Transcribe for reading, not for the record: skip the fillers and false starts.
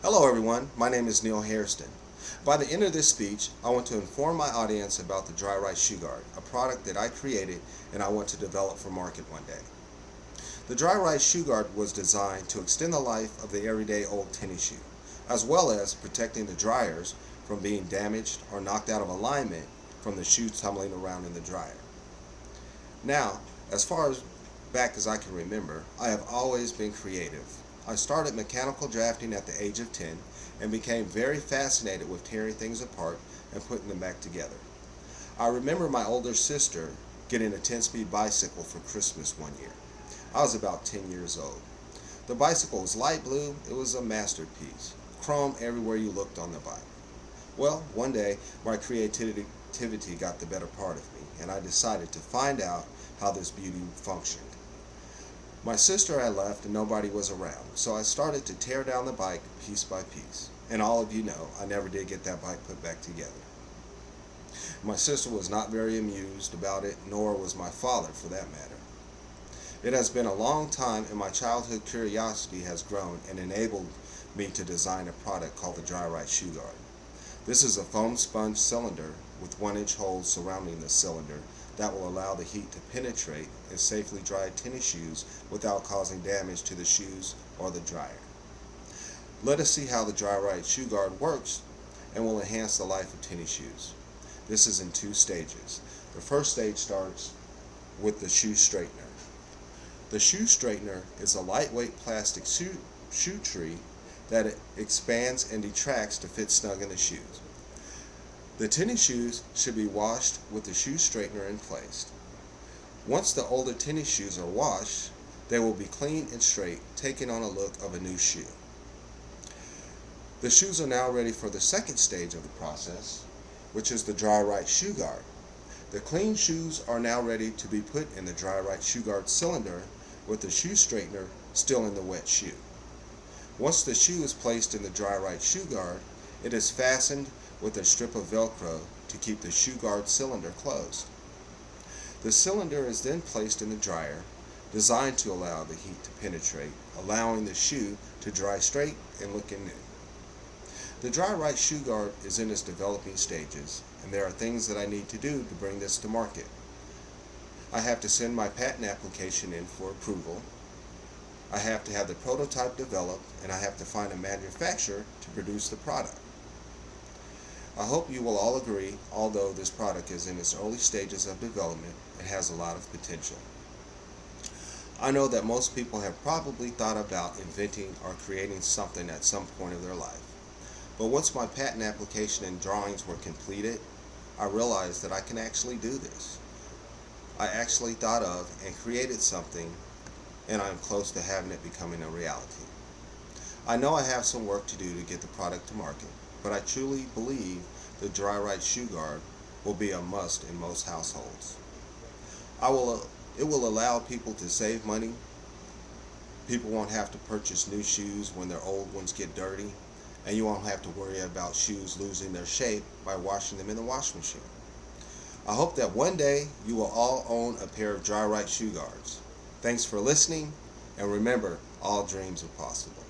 Hello everyone, my name is Neil Hairston. By the end of this speech, I want to inform my audience about the Dry-Rite Shoe Guard, a product that I created and I want to develop for market one day. The Dry-Rite Shoe Guard was designed to extend the life of the everyday old tennis shoe, as well as protecting the dryers from being damaged or knocked out of alignment from the shoe tumbling around in the dryer. Now, as far as back as I can remember, I have always been creative. I started mechanical drafting at the age of 10 and became very fascinated with tearing things apart and putting them back together. I remember my older sister getting a 10-speed bicycle for Christmas one year. I was about 10 years old. The bicycle was light blue. It was a masterpiece. Chrome everywhere you looked on the bike. Well, one day my creativity got the better part of me and I decided to find out how this beauty functioned. My sister had left and nobody was around, so I started to tear down the bike piece by piece. And all of you know, I never did get that bike put back together. My sister was not very amused about it, nor was my father for that matter. It has been a long time and my childhood curiosity has grown and enabled me to design a product called the Dry-Rite Shoe Guard. This is a foam sponge cylinder with 1-inch holes surrounding the cylinder that will allow the heat to penetrate and safely dry tennis shoes without causing damage to the shoes or the dryer. Let us see how the Dry-Rite Shoe Guard works and will enhance the life of tennis shoes. This is in 2 stages. The first stage starts with the shoe straightener. The shoe straightener is a lightweight plastic shoe tree that expands and detracts to fit snug in the shoes. The tennis shoes should be washed with the shoe straightener in place. Once the older tennis shoes are washed, they will be clean and straight, taking on a look of a new shoe. The shoes are now ready for the second stage of the process, which is the Dry-Rite Shoe Guard. The clean shoes are now ready to be put in the Dry-Rite Shoe Guard cylinder with the shoe straightener still in the wet shoe. Once the shoe is placed in the Dry-Rite Shoe Guard, it is fastened with a strip of Velcro to keep the shoe guard cylinder closed. The cylinder is then placed in the dryer, designed to allow the heat to penetrate, allowing the shoe to dry straight and looking new. The Dry-Rite Shoe Guard is in its developing stages, and there are things that I need to do to bring this to market. I have to send my patent application in for approval. I have to have the prototype developed, and I have to find a manufacturer to produce the product. I hope you will all agree, although this product is in its early stages of development, it has a lot of potential. I know that most people have probably thought about inventing or creating something at some point of their life. But once my patent application and drawings were completed, I realized that I can actually do this. I actually thought of and created something, and I'm close to having it becoming a reality. I know I have some work to do to get the product to market, but I truly believe the Dry-Rite Shoe Guard will be a must in most households. It will allow people to save money. People won't have to purchase new shoes when their old ones get dirty, and you won't have to worry about shoes losing their shape by washing them in the washing machine. I hope that one day you will all own a pair of Dry-Rite Shoe Guards. Thanks for listening, and remember, all dreams are possible.